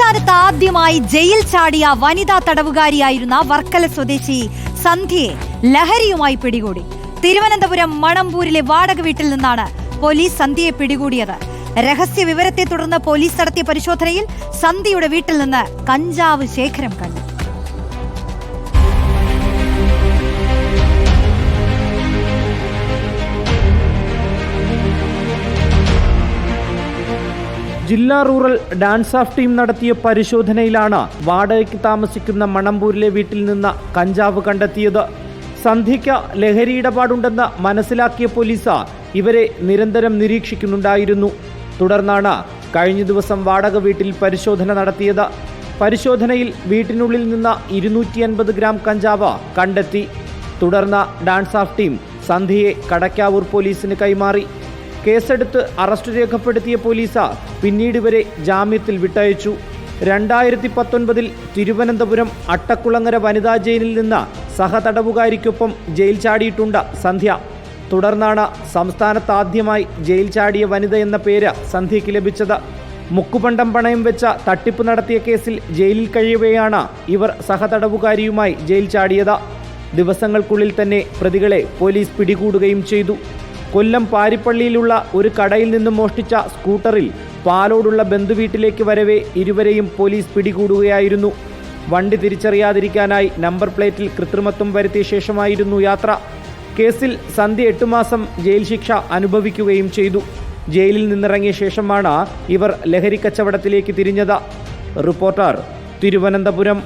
സംസ്ഥാനത്ത് ആദ്യമായി ജയിൽ ചാടിയ വനിതാ തടവുകാരിയായിരുന്ന വർക്കല സ്വദേശി സന്ധ്യയെ ലഹരിയുമായി പിടികൂടി. തിരുവനന്തപുരം മണമ്പൂരിലെ വാടക വീട്ടിൽ നിന്നാണ് പോലീസ് സന്ധ്യയെ പിടികൂടിയത്. രഹസ്യ വിവരത്തെ തുടർന്ന് പോലീസ് നടത്തിയ പരിശോധനയിൽ സന്ധ്യയുടെ വീട്ടിൽ നിന്ന് കഞ്ചാവ് ശേഖരം കണ്ടു. ജില്ലാ റൂറൽ ഡാൻസ് ഓഫ് ടീം നടത്തിയ പരിശോധനയിലാണ് വാടകയ്ക്ക് താമസിക്കുന്ന മണമ്പൂരിലെ വീട്ടിൽ നിന്ന് കഞ്ചാവ് കണ്ടെത്തിയത്. സന്ധ്യയ്ക്ക് ലഹരി ഇടപാടുണ്ടെന്ന് മനസ്സിലാക്കിയ പോലീസ് ഇവരെ നിരന്തരം നിരീക്ഷിക്കുന്നുണ്ടായിരുന്നു. തുടർന്നാണ് കഴിഞ്ഞ ദിവസം വാടക വീട്ടിൽ പരിശോധന നടത്തിയത്. പരിശോധനയിൽ വീട്ടിനുള്ളിൽ നിന്ന് 250 ഗ്രാം കഞ്ചാവ് കണ്ടെത്തി. തുടർന്ന് ഡാൻസ് ഓഫ് ടീം സന്ധ്യയെ കടക്കാവൂർ പോലീസിന് കൈമാറി. കേസെടുത്ത് അറസ്റ്റ് രേഖപ്പെടുത്തിയ പോലീസ് പിന്നീട് ഇവരെ ജാമ്യത്തിൽ വിട്ടയച്ചു. 2019 തിരുവനന്തപുരം അട്ടക്കുളങ്ങര വനിതാ ജയിലിൽ നിന്ന് സഹതടവുകാരിക്കൊപ്പം ജയിൽ ചാടിയിട്ടുണ്ട് സന്ധ്യ. തുടർന്നാണ് സംസ്ഥാനത്ത് ആദ്യമായി ജയിൽ ചാടിയ വനിത എന്ന പേര് സന്ധ്യയ്ക്ക് ലഭിച്ചത്. മുക്കുപണ്ടം പണയം വെച്ച തട്ടിപ്പ് നടത്തിയ കേസിൽ ജയിലിൽ കഴിയവെയാണ് ഇവർ സഹതടവുകാരിയുമായി ജയിൽ ചാടിയത്. ദിവസങ്ങൾക്കുള്ളിൽ തന്നെ പ്രതികളെ പോലീസ് പിടികൂടുകയും ചെയ്തു. കൊല്ലം പാരിപ്പള്ളിയിലുള്ള ഒരു കടയിൽ നിന്നും മോഷ്ടിച്ച സ്കൂട്ടറിൽ പാലോടുള്ള ബന്ധുവീട്ടിലേക്ക് വരവെ ഇരുവരെയും പോലീസ് പിടികൂടുകയായിരുന്നു. വണ്ടി തിരിച്ചറിയാതിരിക്കാനായി നമ്പർ പ്ലേറ്റിൽ കൃത്രിമത്വം വരുത്തിയ ശേഷമായിരുന്നു യാത്ര. കേസിൽ സന്ധ്യ 8 മാസം ജയിൽ ശിക്ഷ അനുഭവിക്കുകയും ചെയ്തു. ജയിലിൽ നിന്നിറങ്ങിയ ശേഷമാണ് ഇവർ ലഹരി കച്ചവടത്തിലേക്ക് തിരിഞ്ഞത്. റിപ്പോർട്ടർ, തിരുവനന്തപുരം.